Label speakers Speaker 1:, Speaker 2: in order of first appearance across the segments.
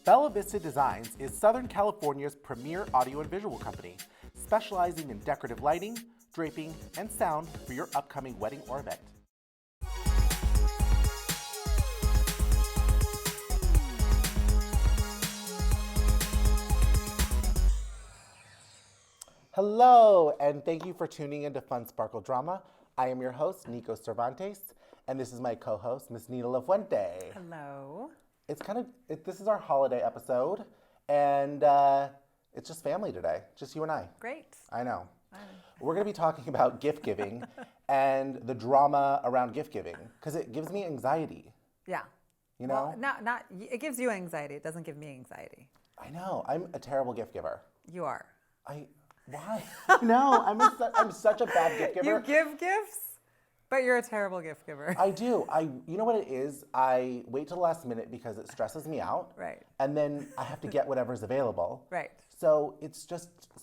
Speaker 1: Bella Vista Designs is Southern California's premier audio and visual company, specializing in decorative lighting, draping, and sound for your upcoming wedding or event. Hello, and thank you for tuning into Fun Sparkle Drama. I am your host, Nico Cervantes, and this is my co-host, Miss Nina Lafuente.
Speaker 2: Hello.
Speaker 1: This is our holiday episode, and it's just family today, just you and I.
Speaker 2: Great.
Speaker 1: I know. We're going to be talking about gift giving and the drama around gift giving, because it gives me anxiety.
Speaker 2: Yeah.
Speaker 1: You know?
Speaker 2: Well, not it gives you anxiety. It doesn't give me anxiety.
Speaker 1: I know. I'm a terrible gift giver.
Speaker 2: You are.
Speaker 1: Why? No, I'm such a bad gift giver.
Speaker 2: You give gifts, but you're a terrible gift giver.
Speaker 1: I do. You know what it is? I wait till the last minute because it stresses me out.
Speaker 2: Right.
Speaker 1: And then I have to get whatever's available.
Speaker 2: Right.
Speaker 1: So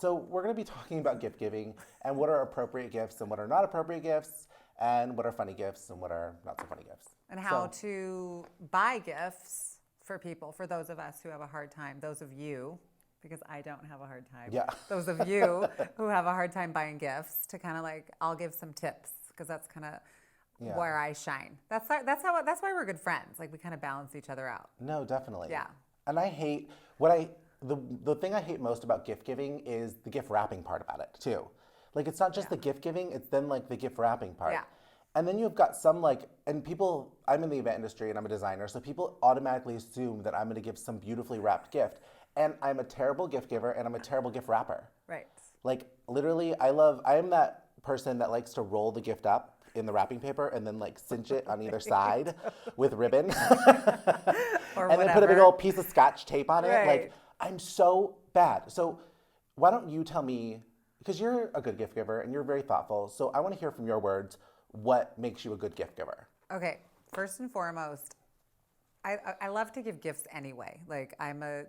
Speaker 1: we're going to be talking about gift giving and what are appropriate gifts and what are not appropriate gifts and what are funny gifts and what are not so funny gifts.
Speaker 2: And how to buy gifts for people, for those of us who have a hard time, those of you, because I don't have a hard time.
Speaker 1: Yeah.
Speaker 2: Those of you who have a hard time buying gifts, to kind of I'll give some tips, because that's kind of where I shine. That's why we're good friends. We kind of balance each other out.
Speaker 1: No, definitely.
Speaker 2: Yeah.
Speaker 1: And I hate the thing I hate most about gift giving is the gift wrapping part about it too. It's not just the gift giving, it's then the gift wrapping part.
Speaker 2: Yeah.
Speaker 1: And then you've got some and people, I'm in the event industry and I'm a designer, so people automatically assume that I'm going to give some beautifully wrapped gift. And I'm a terrible gift giver and I'm a terrible gift wrapper.
Speaker 2: Right.
Speaker 1: Literally, I am that person that likes to roll the gift up in the wrapping paper and then cinch it on either side with ribbon. And then put a big old piece of Scotch tape on it.
Speaker 2: Right.
Speaker 1: I'm so bad. So why don't you tell me, because you're a good gift giver and you're very thoughtful, so I want to hear from your words what makes you a good gift giver.
Speaker 2: Okay, first and foremost, I love to give gifts anyway. I'm a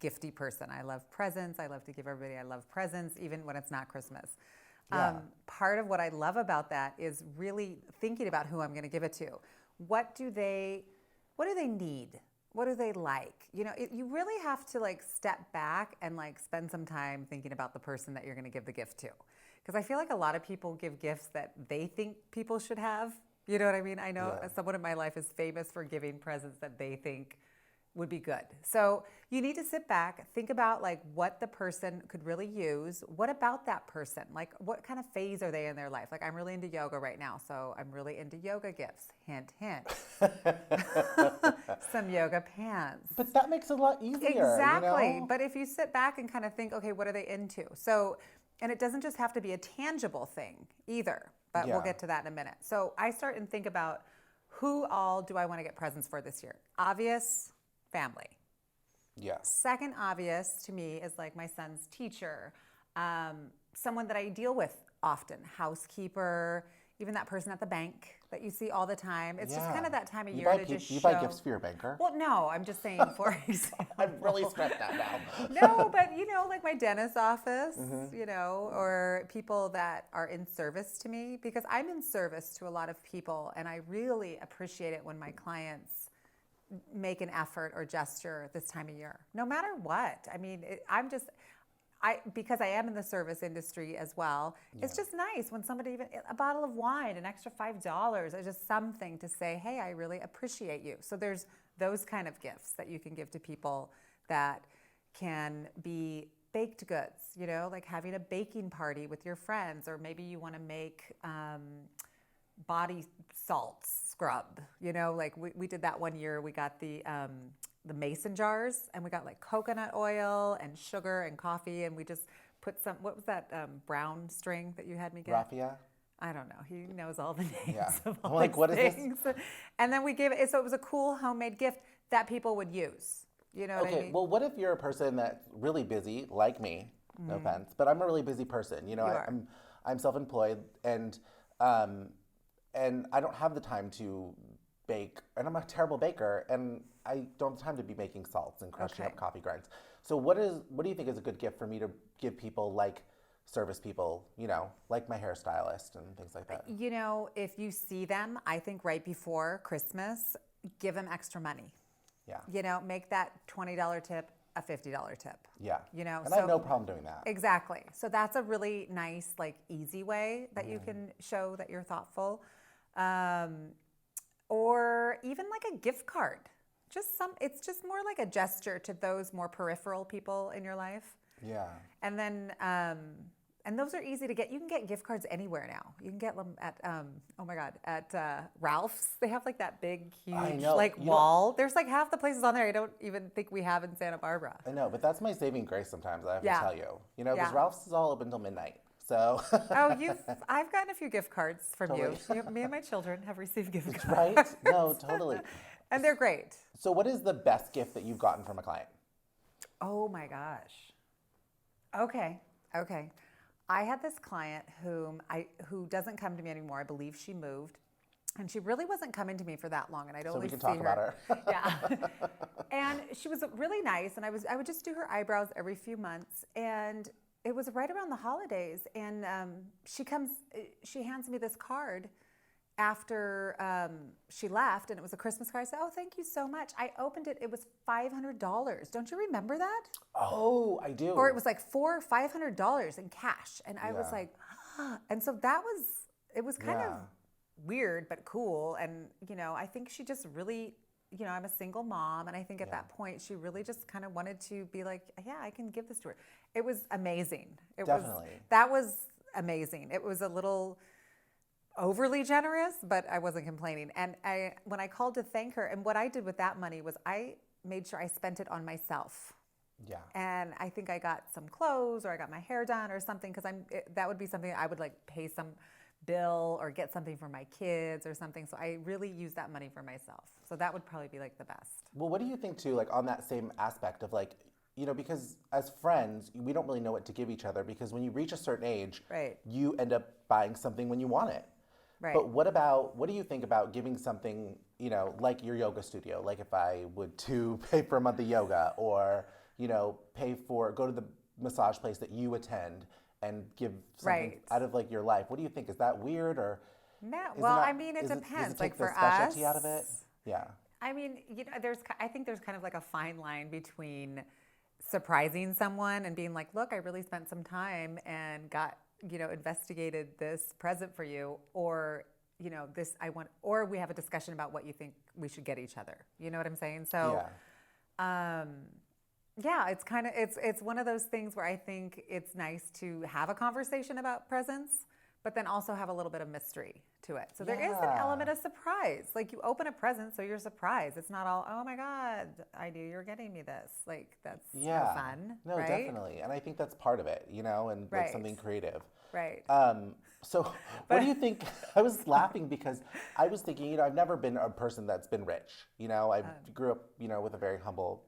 Speaker 2: gifty person. I love presents. I love to give everybody. I love presents, even when it's not Christmas.
Speaker 1: Yeah.
Speaker 2: Part of what I love about that is really thinking about who I'm going to give it to. What do they need? What do they like? You really have to step back and spend some time thinking about the person that you're going to give the gift to. Because I feel like a lot of people give gifts that they think people should have. You know what I mean? I know someone in my life is famous for giving presents that they think would be good. So you need to sit back, think about what the person could really use. What about that person? What kind of phase are they in their life? I'm really into yoga right now, so I'm really into yoga gifts. Hint, hint. Some yoga pants.
Speaker 1: But that makes it a lot easier.
Speaker 2: Exactly. But if you sit back and kind of think, okay, what are they into? So, and it doesn't just have to be a tangible thing either, but we'll get to that in a minute. So I start and think about who all do I want to get presents for this year? Obvious. Family.
Speaker 1: Yeah.
Speaker 2: Second obvious to me is my son's teacher, someone that I deal with often, housekeeper, even that person at the bank that you see all the time. It's just kind of that time of year to just show.
Speaker 1: You buy gifts for your banker?
Speaker 2: Well, no, I'm just saying for example.
Speaker 1: I'm really stressed out now.
Speaker 2: No, but my dentist's office, or people that are in service to me, because I'm in service to a lot of people, and I really appreciate it when my clients make an effort or gesture this time of year, no matter what. I mean, because I am in the service industry as well, it's just nice when somebody, even a bottle of wine, an extra $5, or just something to say, hey, I really appreciate you. So there's those kind of gifts that you can give to people that can be baked goods, having a baking party with your friends, or maybe you want to make body salts scrub, we did that one year. We got the mason jars, and we got coconut oil and sugar and coffee, and we just put some, what was that brown string that you had me get?
Speaker 1: Raffia?
Speaker 2: I don't know. He knows all the names
Speaker 1: Yeah.
Speaker 2: of all
Speaker 1: I'm
Speaker 2: these
Speaker 1: what
Speaker 2: things.
Speaker 1: is this?
Speaker 2: And then we gave it, so it was a cool homemade gift that people would use. You know what I mean?
Speaker 1: Well, what if you're a person that's really busy, like me, no offense, but I'm a really busy person. I'm self-employed, and I don't have the time to bake, and I'm a terrible baker, and I don't have time to be making salts and crushing up coffee grinds. So what do you think is a good gift for me to give people, service people, like my hairstylist and things like that?
Speaker 2: If you see them, I think right before Christmas, give them extra money.
Speaker 1: Yeah.
Speaker 2: You know, make that $20 tip a $50 tip.
Speaker 1: Yeah.
Speaker 2: You know,
Speaker 1: and I have no problem doing that.
Speaker 2: Exactly. So that's a really nice, like, easy way that you can show that you're thoughtful. Or even like a gift card. It's just more like a gesture to those more peripheral people in your life.
Speaker 1: Yeah.
Speaker 2: And then, and those are easy to get. You can get gift cards anywhere now. You can get them at, oh my God, at Ralph's. They have like that big, huge, like wall. There's like half the places on there I don't even think we have in Santa Barbara.
Speaker 1: I know, but that's my saving grace sometimes, I have to tell you. You know, because Ralph's is all open until midnight. So.
Speaker 2: I've gotten a few gift cards from you. Me and my children have received gift cards.
Speaker 1: Right? No, totally.
Speaker 2: And they're great.
Speaker 1: So what is the best gift that you've gotten from a client?
Speaker 2: Oh my gosh. Okay. I had this client who doesn't come to me anymore. I believe she moved. And she really wasn't coming to me for that long, and I'd only see her. So we can talk about her. Yeah. And she was really nice, and I would just do her eyebrows every few months. And it was right around the holidays, and she hands me this card after she left, and it was a Christmas card. I said, "Oh, thank you so much." I opened it. It was $500. Don't you remember that?
Speaker 1: Oh, I do.
Speaker 2: Or it was like $400 or $500 in cash, and I was like, and so it was kind of weird but cool. And you know, I think she just really, you know, I'm a single mom, and I think at that point she really just kind of wanted to be like, yeah, I can give this to her. It was amazing. That was amazing. It was a little overly generous, but I wasn't complaining. And when I called to thank her, and what I did with that money was I made sure I spent it on myself.
Speaker 1: Yeah. And
Speaker 2: I think I got some clothes, or I got my hair done or something, because that would be something I would like pay some bill or get something for my kids or something. So I really use that money for myself. So that would probably be like the best.
Speaker 1: Well, what do you think too, like on that same aspect of like, you know, because as friends, we don't really know what to give each other, because when you reach a certain age, you end up buying something when you want it. Right. But what do you think about giving something, you know, like your yoga studio? Like if I would to pay for a month of yoga, or, you know, go to the massage place that you attend and give something out of like your life. What do you think? Is that weird, or?
Speaker 2: No, well, I mean, it depends.
Speaker 1: Does it take
Speaker 2: like
Speaker 1: the
Speaker 2: for
Speaker 1: specialty
Speaker 2: us,
Speaker 1: out of it? Yeah.
Speaker 2: I mean, you know, I think there's kind of like a fine line between surprising someone and being like, look, I really spent some time and got, you know, investigated this present for you, or, you know, or we have a discussion about what you think we should get each other. You know what I'm saying? So, it's kind of, it's one of those things where I think it's nice to have a conversation about presents, but then also have a little bit of mystery to it. So there is an element of surprise. Like you open a present, so you're surprised. It's not all, oh my God, I knew you were getting me this. Like that's no fun.
Speaker 1: No,
Speaker 2: right?
Speaker 1: Definitely. And I think that's part of it, you know, and like something creative.
Speaker 2: Right.
Speaker 1: So what do you think? I was laughing because I was thinking, you know, I've never been a person that's been rich. You know, I grew up, you know, with a very humble,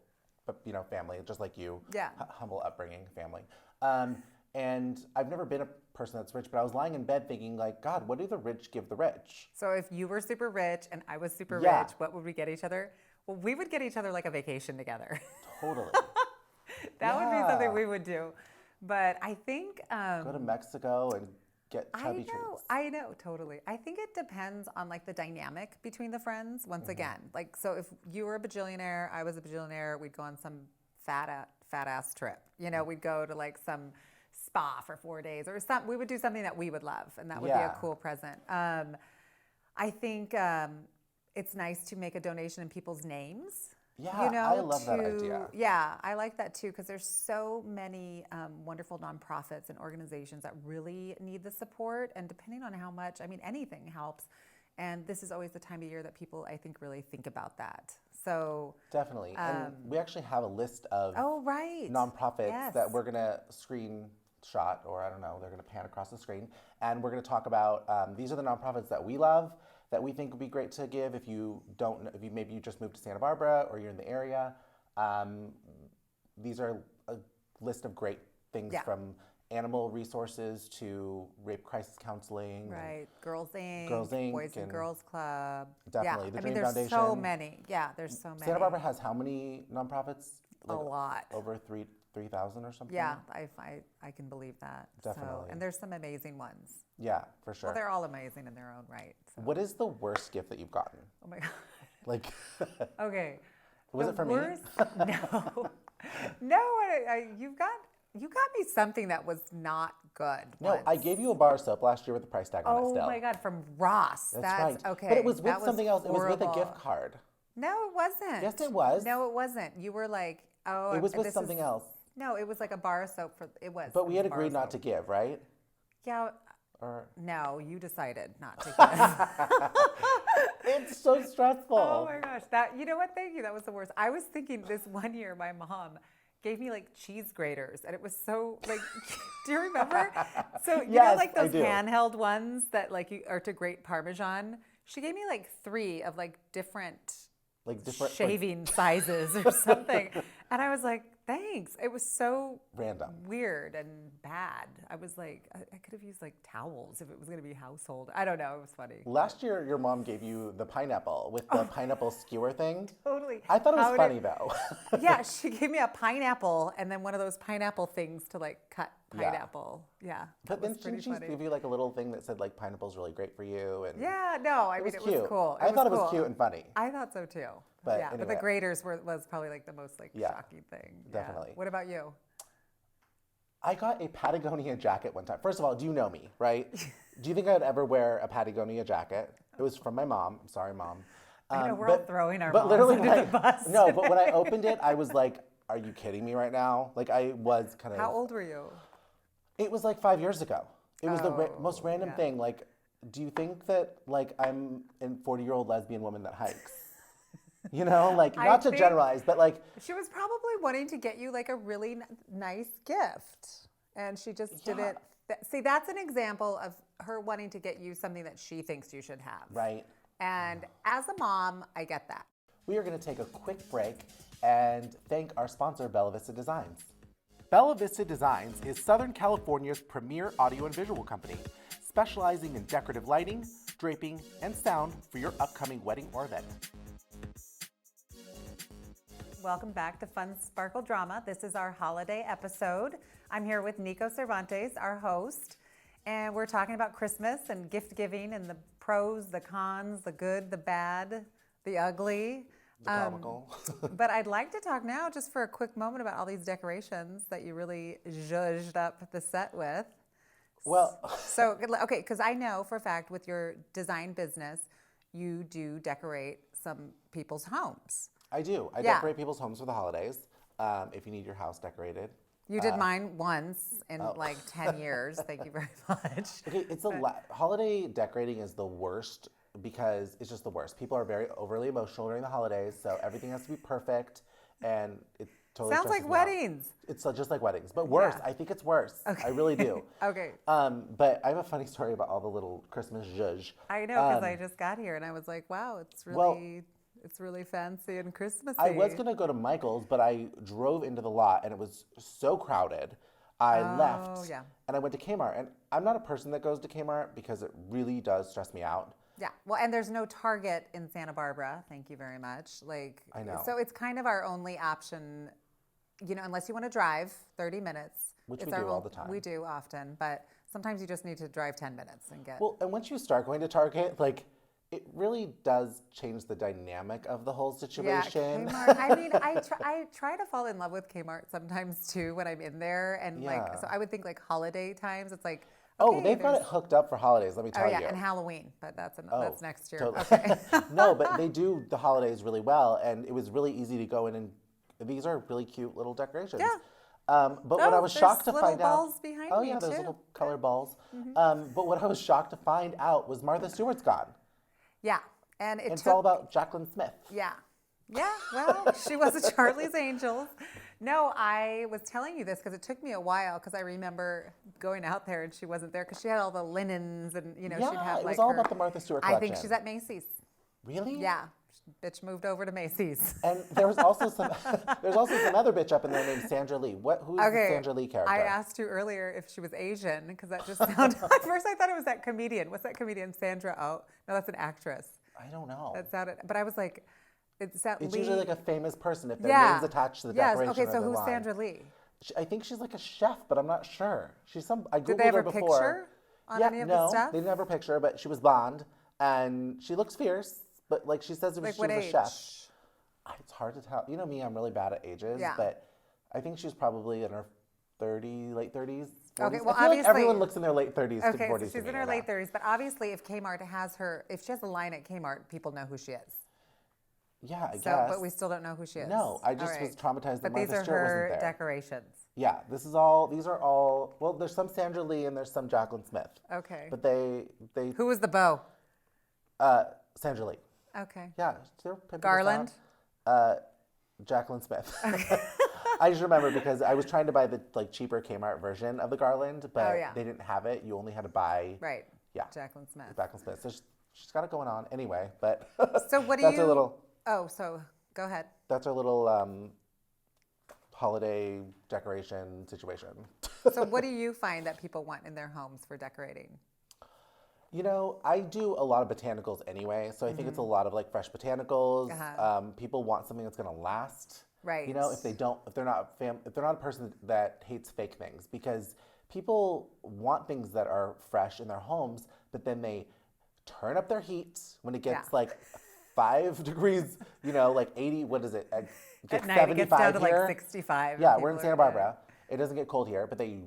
Speaker 1: you know, family, just like you.
Speaker 2: Yeah.
Speaker 1: Humble upbringing family. And I've never been a person that's rich, but I was lying in bed thinking like, God, what do the rich give the rich?
Speaker 2: So if you were super rich and I was super rich, what would we get each other? Well, we would get each other like a vacation together.
Speaker 1: Totally.
Speaker 2: That would be something we would do. But I think...
Speaker 1: go to Mexico and get chubby treats.
Speaker 2: I know, totally. I think it depends on like the dynamic between the friends, once again. Like, so if you were a bajillionaire, I was a bajillionaire, we'd go on some fat ass trip. You know, we'd go to like some spa for 4 days or something. We would do something that we would love, and that would be a cool present. I think it's nice to make a donation in people's names.
Speaker 1: Yeah,
Speaker 2: you know,
Speaker 1: I love that idea.
Speaker 2: Yeah, I like that too, because there's so many wonderful nonprofits and organizations that really need the support, and depending on how much, I mean, anything helps. And this is always the time of year that people, I think, really think about that. So
Speaker 1: definitely, and we actually have a list of nonprofits that we're gonna screenshot, or I don't know, they're gonna pan across the screen, and we're gonna talk about these are the nonprofits that we love, that we think would be great to give if you don't know, if you maybe you just moved to Santa Barbara or you're in the area. These are a list of great things from animal resources to rape crisis counseling.
Speaker 2: Right, Girls Inc., Boys and
Speaker 1: and
Speaker 2: Girls Club.
Speaker 1: Definitely, the Dream
Speaker 2: there's
Speaker 1: Foundation.
Speaker 2: So many. Yeah, there's so many.
Speaker 1: Santa Barbara has how many nonprofits?
Speaker 2: Like, a lot.
Speaker 1: Over 3,000 or something?
Speaker 2: Yeah, I can believe that.
Speaker 1: Definitely.
Speaker 2: So, and there's some amazing ones.
Speaker 1: Yeah, for sure.
Speaker 2: Well, they're all amazing in their own right. So.
Speaker 1: What is the worst gift that you've gotten?
Speaker 2: Oh my God.
Speaker 1: Like.
Speaker 2: Okay.
Speaker 1: Was it for me?
Speaker 2: No. No, you got me something that was not good.
Speaker 1: No,
Speaker 2: once.
Speaker 1: I gave you a bar soap last year with the price tag on it still.
Speaker 2: Oh my God, from Ross.
Speaker 1: That's right.
Speaker 2: Okay.
Speaker 1: But it was with
Speaker 2: that
Speaker 1: something else.
Speaker 2: horrible.
Speaker 1: It was with a gift card.
Speaker 2: No, it wasn't.
Speaker 1: Yes, it was.
Speaker 2: No, it wasn't. You were like, oh.
Speaker 1: It was with something else.
Speaker 2: No, it was like a bar of soap it was.
Speaker 1: But we had agreed not to give, right?
Speaker 2: Yeah.
Speaker 1: Or...
Speaker 2: No, you decided not to give.
Speaker 1: It's so stressful.
Speaker 2: Oh my gosh. You know what? Thank you. That was the worst. I was thinking this one year, my mom gave me like cheese graters, and it was so like, do you remember? So you know like those handheld ones that like you are to grate Parmesan? She gave me like 3 of like different shaving sizes or something. And I was like, thanks. It was so
Speaker 1: random,
Speaker 2: weird and bad. I was like, I could have used like towels if it was going to be household. I don't know. It was funny.
Speaker 1: Last year, your mom gave you the pineapple with the pineapple skewer thing.
Speaker 2: Totally.
Speaker 1: I thought it was funny though.
Speaker 2: Yeah, she gave me a pineapple and then one of those pineapple things to like cut pineapple. Yeah.
Speaker 1: But then she gave you like a little thing that said like pineapple's really great for you. And
Speaker 2: yeah, no, I mean, it was cool.
Speaker 1: I thought it was cute and funny.
Speaker 2: I thought so too.
Speaker 1: But
Speaker 2: yeah,
Speaker 1: anyway.
Speaker 2: but the graters was probably like the most like shocking thing.
Speaker 1: Definitely.
Speaker 2: Yeah. What about you?
Speaker 1: I got a Patagonia jacket one time. First of all, do you know me, right? Do you think I would ever wear a Patagonia jacket? It was from my mom. I'm sorry, Mom.
Speaker 2: I know we're all throwing our moms
Speaker 1: literally
Speaker 2: under the bus.
Speaker 1: No, but when I opened it, I was like, are you kidding me right now? Like I was kind of...
Speaker 2: How old were you?
Speaker 1: It was like 5 years ago. It was the most random thing. Like, do you think that like I'm a 40-year-old lesbian woman that hikes? You know, like not to generalize, but like
Speaker 2: she was probably wanting to get you like a really nice gift, and she just didn't. See, that's an example of her wanting to get you something that she thinks you should have.
Speaker 1: Right.
Speaker 2: And as a mom, I get that.
Speaker 1: We are going to take a quick break and thank our sponsor, Bella Vista Designs. Bella Vista Designs is Southern California's premier audio and visual company, specializing in decorative lighting, draping, and sound for your upcoming wedding or event.
Speaker 2: Welcome back to Fun Sparkle Drama. This is our holiday episode. I'm here with Nico Cervantes, our host, and we're talking about Christmas and gift giving and the pros, the cons, the good, the bad, the ugly.
Speaker 1: The comical.
Speaker 2: But I'd like to talk now just for a quick moment about all these decorations that you really zhuzhed up the set with.
Speaker 1: Well,
Speaker 2: so, okay, because I know for a fact with your design business, you do decorate some people's homes.
Speaker 1: I do. I decorate people's homes for the holidays. If you need your house decorated.
Speaker 2: You did mine once in like 10 years. Thank you very much.
Speaker 1: Okay, holiday decorating is the worst because it's just the worst. People are very overly emotional during the holidays, so everything has to be perfect, and it totally
Speaker 2: sounds like weddings.
Speaker 1: It's just like weddings, but worse. I think it's worse.
Speaker 2: Okay.
Speaker 1: I really do.
Speaker 2: Okay.
Speaker 1: But I have a funny story about all the little Christmas zhuzh.
Speaker 2: I know, because I just got here and I was like, wow, it's really fancy and Christmassy.
Speaker 1: I was going to go to Michael's, but I drove into the lot and it was so crowded. I left and I went to Kmart. And I'm not a person that goes to Kmart because it really does stress me out.
Speaker 2: Yeah. Well, and there's no Target in Santa Barbara. Thank you very much.
Speaker 1: I know.
Speaker 2: So it's kind of our only option, unless you want to drive 30 minutes.
Speaker 1: Which we do all the time.
Speaker 2: We do often, but sometimes you just need to drive 10 minutes and get...
Speaker 1: Well, and once you start going to Target, it really does change the dynamic of the whole situation.
Speaker 2: Yeah, Kmart. I mean, I try to fall in love with Kmart sometimes too when I'm in there, and so I would think holiday times. It's like, okay,
Speaker 1: they've got it hooked up for holidays. Let me tell you.
Speaker 2: And Halloween, but that's next year.
Speaker 1: Totally.
Speaker 2: Okay.
Speaker 1: No, but they do the holidays really well, and it was really easy to go in and these are really cute little decorations.
Speaker 2: Yeah.
Speaker 1: But what I was shocked to find out.
Speaker 2: Balls behind me
Speaker 1: there's
Speaker 2: too.
Speaker 1: little color balls. But what I was shocked to find out was Martha Stewart's gone.
Speaker 2: Yeah, and
Speaker 1: it's all about Jacqueline Smith.
Speaker 2: Yeah, well, she was a Charlie's Angels. No, I was telling you this because it took me a while because I remember going out there and she wasn't there because she had all the linens and, she'd have
Speaker 1: it was all about the Martha Stewart collection.
Speaker 2: I think she's at Macy's.
Speaker 1: Really?
Speaker 2: Yeah. Bitch moved over to Macy's.
Speaker 1: And there was also some other bitch up in there named Sandra Lee. Who's the Sandra Lee character?
Speaker 2: I asked you earlier if she was Asian because that just sounded. At first, I thought it was that comedian. What's that comedian? Sandra? Oh, no, that's an actress.
Speaker 1: I don't know.
Speaker 2: That sounded. But I was like, it's
Speaker 1: usually like a famous person if their name's attached to the decoration.
Speaker 2: Okay, so
Speaker 1: or the
Speaker 2: who's
Speaker 1: line.
Speaker 2: Sandra Lee?
Speaker 1: I think she's like a chef, but I'm not sure. She's some. I googled
Speaker 2: Did they have
Speaker 1: her
Speaker 2: a
Speaker 1: before.
Speaker 2: picture on any of the stuff?
Speaker 1: They didn't have her picture, but she was blonde and she looks fierce. But she says she was a chef. It's hard to tell. You know me, I'm really bad at ages,
Speaker 2: Yeah.
Speaker 1: but I think she's probably in her late 30s, 40s.
Speaker 2: Okay, well,
Speaker 1: I feel like
Speaker 2: obviously,
Speaker 1: everyone looks in their late 30s to
Speaker 2: okay,
Speaker 1: 40s
Speaker 2: so
Speaker 1: to
Speaker 2: she's
Speaker 1: me
Speaker 2: in her
Speaker 1: right
Speaker 2: late
Speaker 1: now.
Speaker 2: 30s, but obviously if Kmart has her, if she has a line at Kmart, people know who she is.
Speaker 1: Yeah, I
Speaker 2: So,
Speaker 1: guess.
Speaker 2: but we still don't know who she is.
Speaker 1: No, I
Speaker 2: All
Speaker 1: just was
Speaker 2: right.
Speaker 1: traumatized that
Speaker 2: But these
Speaker 1: Martha
Speaker 2: are
Speaker 1: Stewart wasn't
Speaker 2: her
Speaker 1: there.
Speaker 2: decorations.
Speaker 1: Yeah, these are all, well, there's some Sandra Lee and there's some Jacqueline Smith.
Speaker 2: Okay.
Speaker 1: But they
Speaker 2: Who was the beau?
Speaker 1: Sandra Lee.
Speaker 2: Okay.
Speaker 1: Yeah, they're pimping us
Speaker 2: Garland?
Speaker 1: out. Jacqueline Smith. I just remember because I was trying to buy the like cheaper Kmart version of the garland, but
Speaker 2: yeah.
Speaker 1: they didn't have it. You only had to buy
Speaker 2: Right.
Speaker 1: yeah,
Speaker 2: Jacqueline Smith.
Speaker 1: Jacqueline Smith. So she's got it going on anyway. But
Speaker 2: So what do
Speaker 1: that's
Speaker 2: you?
Speaker 1: her little.
Speaker 2: Oh, so go ahead.
Speaker 1: That's our little holiday decoration situation.
Speaker 2: So what do you find that people want in their homes for decorating?
Speaker 1: You know, I do a lot of botanicals anyway, so I think it's a lot of like fresh botanicals. People want something that's going to last.
Speaker 2: Right.
Speaker 1: You know, if they're not a person that hates fake things, because people want things that are fresh in their homes, but then they turn up their heat when it gets like 5 degrees. You know, like 80. What is it? It gets
Speaker 2: At night, it gets down to
Speaker 1: here.
Speaker 2: like 65.
Speaker 1: Yeah, we're in Santa Barbara. It doesn't get cold here, but they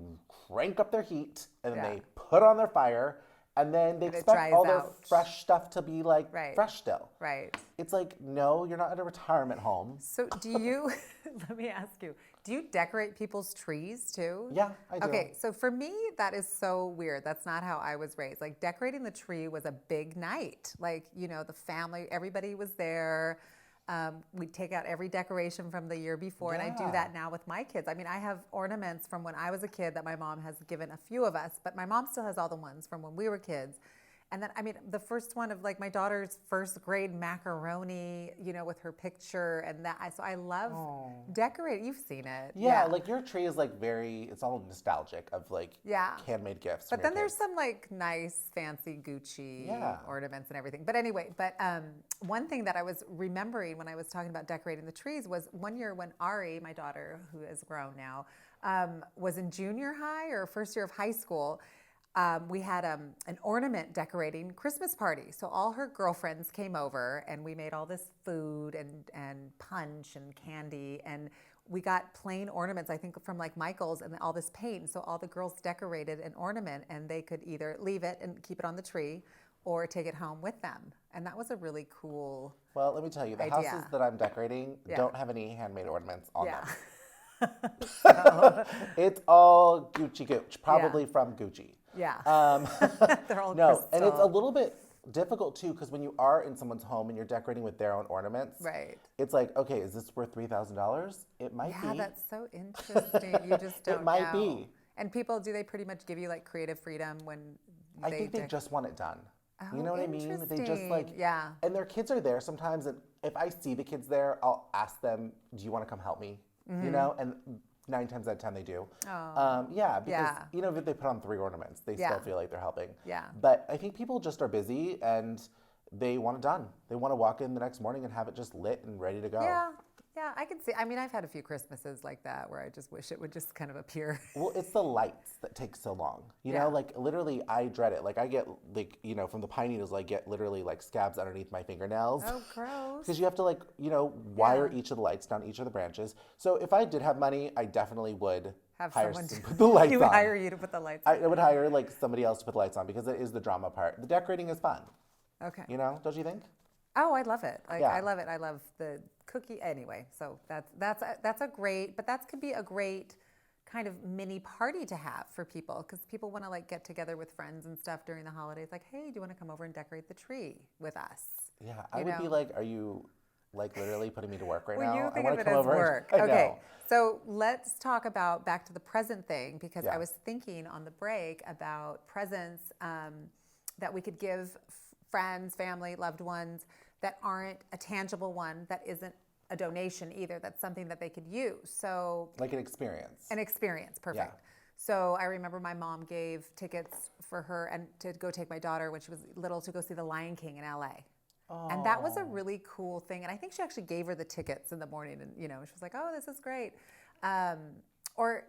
Speaker 1: crank up their heat and then
Speaker 2: Yeah.
Speaker 1: they put on their fire. And then they
Speaker 2: And it
Speaker 1: expect
Speaker 2: dries
Speaker 1: all their
Speaker 2: out.
Speaker 1: fresh stuff to be like
Speaker 2: Right.
Speaker 1: fresh still.
Speaker 2: Right.
Speaker 1: It's like, no, you're not at a retirement home.
Speaker 2: So do you, let me ask you, do you decorate people's trees too?
Speaker 1: Yeah, I do.
Speaker 2: Okay, so for me, that is so weird. That's not how I was raised. Like decorating the tree was a big night. Like, you know, the family, everybody was there. We'd take out every decoration from the year before, and I do
Speaker 1: Yeah.
Speaker 2: that now with my kids. I mean, I have ornaments from when I was a kid that my mom has given a few of us, but my mom still has all the ones from when we were kids. And then, I mean, the first one of like my daughter's first grade macaroni, you know, with her picture and that. So I love decorating. You've seen it.
Speaker 1: Yeah, like your tree is like it's all nostalgic of like
Speaker 2: Yeah.
Speaker 1: handmade gifts.
Speaker 2: But
Speaker 1: from
Speaker 2: then
Speaker 1: your
Speaker 2: there's
Speaker 1: kids.
Speaker 2: some like nice, fancy Gucci
Speaker 1: Yeah.
Speaker 2: ornaments and everything. But anyway, one thing that I was remembering when I was talking about decorating the trees was one year when Ari, my daughter, who is grown now, was in junior high or first year of high school. We had an ornament decorating Christmas party. So all her girlfriends came over and we made all this food and punch and candy. And we got plain ornaments, I think from like Michael's, and all this paint. So all the girls decorated an ornament and they could either leave it and keep it on the tree or take it home with them. And that was a really cool
Speaker 1: Well, let me tell you, the
Speaker 2: idea.
Speaker 1: houses that I'm decorating
Speaker 2: Yeah.
Speaker 1: don't have any handmade ornaments on
Speaker 2: Yeah.
Speaker 1: them. It's all Gucci Gooch, probably from Gucci.
Speaker 2: Yeah. They're all
Speaker 1: No,
Speaker 2: crystal.
Speaker 1: and it's a little bit difficult too, because when you are in someone's home and you're decorating with their own ornaments,
Speaker 2: Right.
Speaker 1: it's like, okay, is this worth $3,000? It might
Speaker 2: Yeah,
Speaker 1: be.
Speaker 2: that's so interesting. You just don't
Speaker 1: It might
Speaker 2: know.
Speaker 1: be.
Speaker 2: And people, do they pretty much give you like creative freedom when
Speaker 1: I think they just want it done. You know what I mean? They just like,
Speaker 2: yeah.
Speaker 1: And their kids are there sometimes, and if I see the kids there, I'll ask them, "Do you want to come help me?" You know, and 9 times out of 10 they do. Yeah, because
Speaker 2: Yeah.
Speaker 1: you know if they put on 3 ornaments, they
Speaker 2: Yeah.
Speaker 1: still feel like they're helping.
Speaker 2: Yeah.
Speaker 1: But I think people just are busy and they want it done. They want to walk in the next morning and have it just lit and ready to go.
Speaker 2: Yeah. Yeah, I can see. I mean, I've had a few Christmases like that where I just wish it would just kind of appear.
Speaker 1: Well, it's the lights that take so long. You
Speaker 2: Yeah.
Speaker 1: know, like literally I dread it. Like I get like, you know, from the pine needles, I get literally like scabs underneath my fingernails.
Speaker 2: Oh, gross.
Speaker 1: Because you have to like, you know, wire
Speaker 2: Yeah.
Speaker 1: each of the lights down each of the branches. So if I did have money, I definitely would
Speaker 2: Have
Speaker 1: hire
Speaker 2: someone
Speaker 1: some
Speaker 2: to
Speaker 1: put the lights
Speaker 2: he would
Speaker 1: on.
Speaker 2: hire you to put the lights on.
Speaker 1: I would hire like somebody else to put the lights on because it is the drama part. The decorating is fun.
Speaker 2: Okay.
Speaker 1: You know, don't you think?
Speaker 2: Oh, I love it.
Speaker 1: Yeah.
Speaker 2: I love it. I love the cookie. Anyway, so that's a great, but that could be a great kind of mini party to have for people because people want to like get together with friends and stuff during the holidays. Like, hey, do you want to come over and decorate the tree with us?
Speaker 1: Yeah, I would be like, are you like literally putting me to work right
Speaker 2: Well,
Speaker 1: now?
Speaker 2: you
Speaker 1: I
Speaker 2: think
Speaker 1: want
Speaker 2: of
Speaker 1: to
Speaker 2: it
Speaker 1: come
Speaker 2: as
Speaker 1: over. and-
Speaker 2: work.
Speaker 1: I
Speaker 2: Okay,
Speaker 1: know.
Speaker 2: so let's talk about back to the present thing because
Speaker 1: Yeah.
Speaker 2: I was thinking on the break about presents that we could give friends, family, loved ones that aren't a tangible one, that isn't a donation either. That's something that they could use. So
Speaker 1: Like an experience.
Speaker 2: an experience, perfect.
Speaker 1: Yeah.
Speaker 2: So I remember my mom gave tickets for her and to go take my daughter when she was little to go see The Lion King in LA. And that was a really cool thing. And I think she actually gave her the tickets in the morning and, you know, she was like, oh, this is great. Or,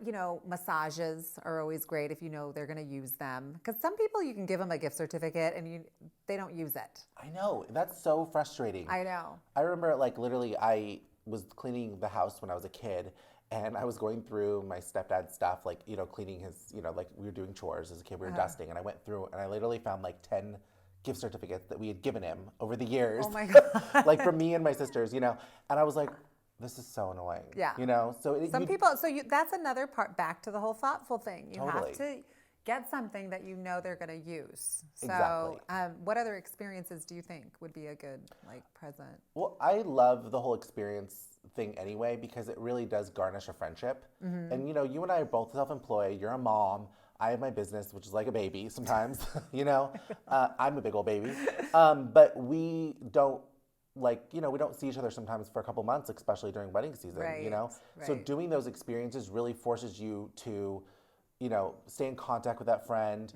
Speaker 2: massages are always great if you know they're going to use them. Because some people, you can give them a gift certificate and they don't use it.
Speaker 1: I know. That's so frustrating.
Speaker 2: I know.
Speaker 1: I remember, like, literally, I was cleaning the house when I was a kid, and I was going through my stepdad's stuff, like, cleaning his, like, we were doing chores as a kid, we were dusting, and I went through, and I literally found, like, 10 gift certificates that we had given him over the years.
Speaker 2: Oh, my God.
Speaker 1: Like, from me and my sisters, and I was like, this is so annoying.
Speaker 2: Yeah.
Speaker 1: So
Speaker 2: some people, that's another part, back to the whole thoughtful thing. You
Speaker 1: Totally.
Speaker 2: have to get something that they're going to use. So,
Speaker 1: Exactly.
Speaker 2: What other experiences do you think would be a good, present?
Speaker 1: Well, I love the whole experience thing anyway, because it really does garnish a friendship. Mm-hmm. And, you and I are both self-employed. You're a mom. I have my business, which is like a baby sometimes, I'm a big old baby. But we don't, we don't see each other sometimes for a couple months, especially during wedding season,
Speaker 2: Right.
Speaker 1: So doing those experiences really forces you to, stay in contact with that friend,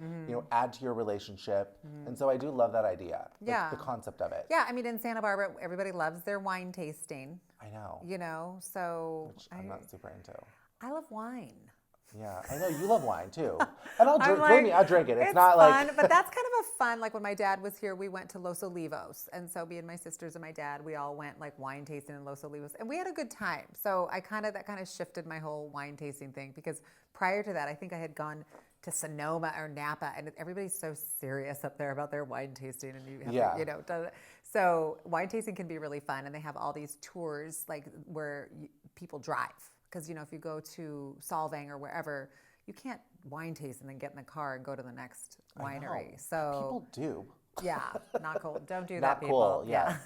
Speaker 1: add to your relationship. And so I do love that idea.
Speaker 2: Yeah.
Speaker 1: The concept of it.
Speaker 2: Yeah, I mean, in Santa Barbara, everybody loves their wine tasting.
Speaker 1: I know.
Speaker 2: So.
Speaker 1: Which I'm not super into.
Speaker 2: I love wine.
Speaker 1: Yeah, I know you love wine too, and I'll drink.
Speaker 2: Like,
Speaker 1: Believe me, I'll drink it. It's not
Speaker 2: fun,
Speaker 1: like.
Speaker 2: But that's kind of a fun. Like when my dad was here, we went to Los Olivos, and so me and my sisters and my dad, we all went wine tasting in Los Olivos, and we had a good time. So that kind of shifted my whole wine tasting thing, because prior to that, I think I had gone to Sonoma or Napa, and everybody's so serious up there about their wine tasting, and you have to, so wine tasting can be really fun, and they have all these tours where people drive. Because, if you go to Solvang or wherever, you can't wine taste and then get in the car and go to the next winery. So
Speaker 1: people do.
Speaker 2: Yeah, not cool. Don't do
Speaker 1: not
Speaker 2: that, people.
Speaker 1: Cool, yeah.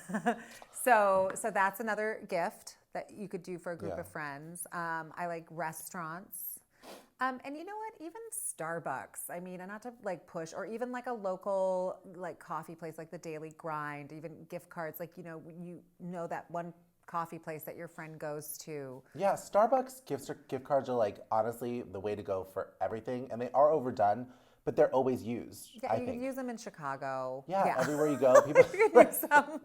Speaker 2: So that's another gift that you could do for a group of friends. I like restaurants. And you know what? Even Starbucks. I mean, and not to push, or even a local coffee place like the Daily Grind, even gift cards. That one coffee place that your friend goes to.
Speaker 1: Yeah, Starbucks gift cards are honestly the way to go for everything, and they are overdone, but they're always used.
Speaker 2: Yeah, you can use them in Chicago.
Speaker 1: Yeah, everywhere you go, people.
Speaker 2: You can use them.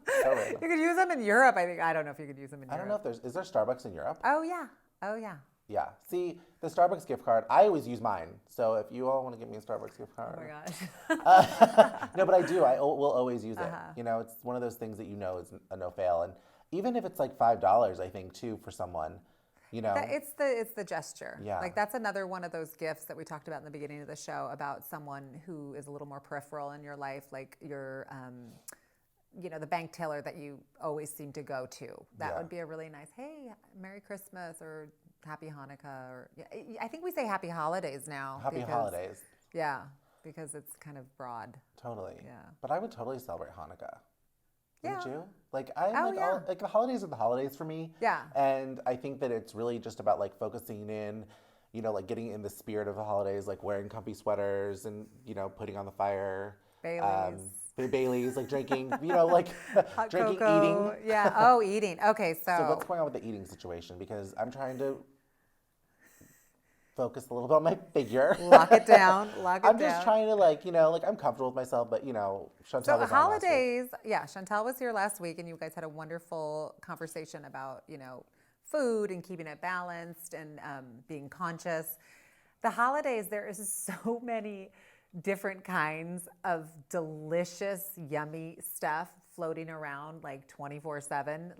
Speaker 2: You could use them in Europe. I think. I don't know if you could use them in Europe.
Speaker 1: I don't know if is there Starbucks in Europe?
Speaker 2: Oh yeah.
Speaker 1: Yeah. See, the Starbucks gift card, I always use mine. So if you all want to give me a Starbucks gift card.
Speaker 2: Oh my gosh.
Speaker 1: No, but I do. I will always use it. It's one of those things that is a no fail. And even if it's $5, I think too, for someone,
Speaker 2: It's the gesture.
Speaker 1: Yeah.
Speaker 2: That's another one of those gifts that we talked about in the beginning of the show about someone who is a little more peripheral in your life, like your, the bank teller that you always seem to go to. That would be a really nice, hey, Merry Christmas or Happy Hanukkah, or I think we say Happy Holidays now.
Speaker 1: Happy Holidays.
Speaker 2: Yeah, because it's kind of broad.
Speaker 1: Totally.
Speaker 2: Yeah.
Speaker 1: But I would totally celebrate Hanukkah.
Speaker 2: Yeah.
Speaker 1: Wouldn't you? The holidays are the holidays for me.
Speaker 2: Yeah.
Speaker 1: And I think that it's really just about focusing in, getting in the spirit of the holidays, wearing comfy sweaters and, putting on the fire.
Speaker 2: Baileys.
Speaker 1: Baileys, drinking,
Speaker 2: Hot
Speaker 1: drinking,
Speaker 2: cocoa.
Speaker 1: eating.
Speaker 2: Yeah. Oh, eating. Okay,
Speaker 1: So what's going on with the eating situation? Because I'm trying to focus a little bit on my figure.
Speaker 2: Lock it down.
Speaker 1: I'm just trying to I'm comfortable with myself, but Chantal was on
Speaker 2: holidays, Chantal was here last week, and you guys had a wonderful conversation about food and keeping it balanced and being conscious. The holidays, there is so many different kinds of delicious, yummy stuff floating around 24/7.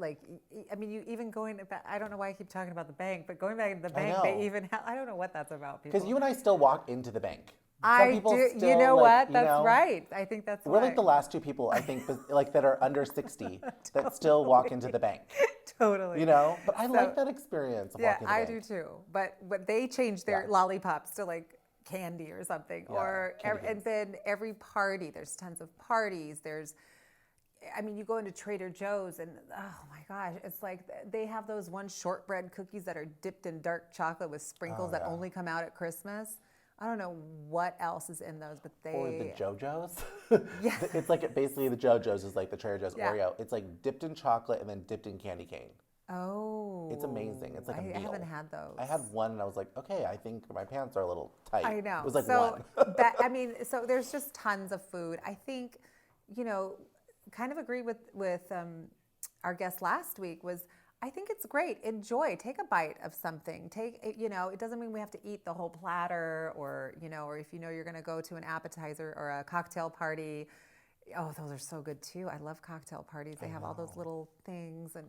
Speaker 2: You even going back, I don't know why I keep talking about the bank, but going back to the bank, they even have, I don't know what that's about, people.
Speaker 1: Because you and I still walk into the bank.
Speaker 2: I do.
Speaker 1: Still,
Speaker 2: you know what? That's right. I think that's
Speaker 1: we're the last two people, I think, that are under 60 that still walk into the bank.
Speaker 2: Totally.
Speaker 1: But I like that experience of walking to the bank.
Speaker 2: I do too. But they changed their lollipops to candy or something. And then every party, there's tons of parties. You go into Trader Joe's and oh my gosh, it's they have those one shortbread cookies that are dipped in dark chocolate with sprinkles that only come out at Christmas. I don't know what else is in those, but they...
Speaker 1: Or the JoJo's.
Speaker 2: Yeah.
Speaker 1: It's basically the JoJo's is the Trader Joe's Oreo. It's dipped in chocolate and then dipped in candy cane.
Speaker 2: Oh.
Speaker 1: It's amazing. It's a meal.
Speaker 2: I haven't had those.
Speaker 1: I had one and I was okay, I think my pants are a little tight.
Speaker 2: I know.
Speaker 1: It was
Speaker 2: one. So there's just tons of food. I think, kind of agree with our guest last week was I think it's great. Enjoy. Take a bite of something. It doesn't mean we have to eat the whole platter or if you're going to go to an appetizer or a cocktail party. Oh, those are so good too. I love cocktail parties. They have all those little things and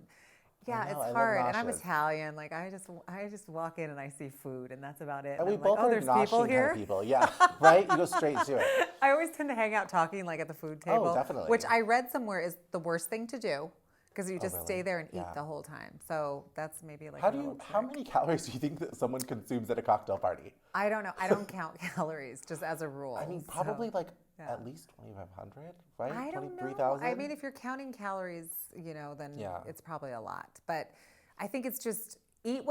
Speaker 2: yeah,
Speaker 1: I
Speaker 2: it's
Speaker 1: love
Speaker 2: hard. And I'm
Speaker 1: noshas.
Speaker 2: Italian. Like I just walk in and I see food and that's about it.
Speaker 1: And we
Speaker 2: I'm
Speaker 1: both
Speaker 2: like, oh,
Speaker 1: are
Speaker 2: there's people
Speaker 1: noshing kind
Speaker 2: here.
Speaker 1: of people. Yeah, right? You go straight to it.
Speaker 2: I always tend to hang out talking like at the food table.
Speaker 1: Oh, definitely.
Speaker 2: Which I read somewhere is the worst thing to do because you just
Speaker 1: really?
Speaker 2: stay there and eat
Speaker 1: Yeah.
Speaker 2: the whole time. So that's maybe like
Speaker 1: How many calories do you think that someone consumes at a cocktail party?
Speaker 2: I don't know. I don't count calories just as a rule.
Speaker 1: I mean, probably at least 2,500, right?
Speaker 2: I don't know.
Speaker 1: 23,000?
Speaker 2: I mean, if you're counting calories, then it's probably a lot. But I think it's just eat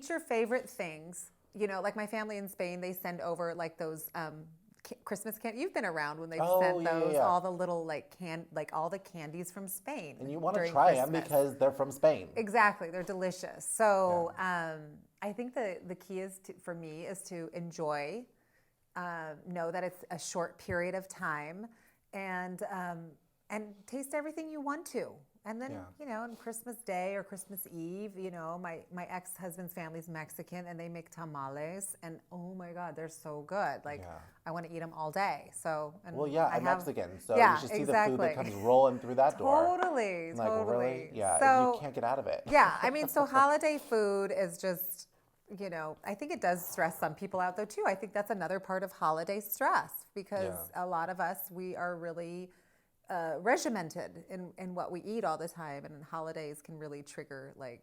Speaker 2: your favorite things. Like my family in Spain, they send over like those Christmas candy. You've been around when they've sent those, all the little all the candies from Spain.
Speaker 1: And you want to try them
Speaker 2: Christmas.
Speaker 1: because they're from Spain.
Speaker 2: Exactly, they're delicious. So I think the key for me is to enjoy, know that it's a short period of time, and taste everything you want to. And then, on Christmas Day or Christmas Eve, my ex-husband's family's Mexican and they make tamales and oh my God, they're so good. I want to eat them all day. So, and
Speaker 1: I'm Mexican, so you should see the food that comes rolling through that door.
Speaker 2: Totally.
Speaker 1: Really? Yeah,
Speaker 2: So,
Speaker 1: you can't get out of it.
Speaker 2: Yeah, I mean, so holiday food is just, I think it does stress some people out though too. I think that's another part of holiday stress because a lot of us, we are really regimented in what we eat all the time, and holidays can really trigger like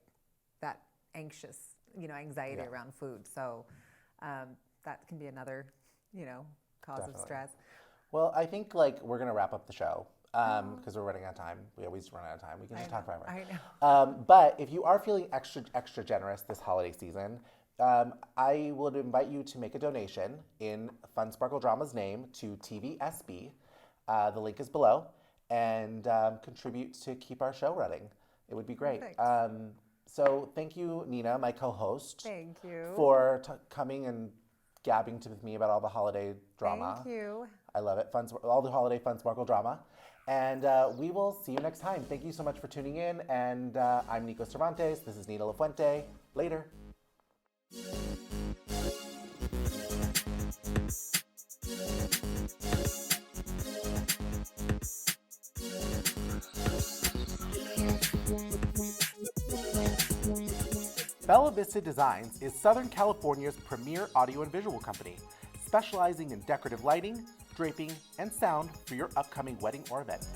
Speaker 2: that anxious, anxiety around food. So that can be another, cause of stress.
Speaker 1: Well, I think we're gonna wrap up the show because we're running out of time. We always run out of time. We can just talk forever.
Speaker 2: I know.
Speaker 1: But if you are feeling extra generous this holiday season, I would invite you to make a donation in Fun Sparkle Drama's name to TVSB. The link is below, and contribute to keep our show running. It would be great. So thank you, Nina, my co-host.
Speaker 2: Thank you.
Speaker 1: For coming and gabbing with me about all the holiday drama.
Speaker 2: Thank you.
Speaker 1: I love it. All the holiday Fun Sparkle drama. And we will see you next time. Thank you so much for tuning in. And I'm Nico Cervantes. This is Nina Lafuente. Later. Bella Vista Designs is Southern California's premier audio and visual company, specializing in decorative lighting, draping, and sound for your upcoming wedding or event.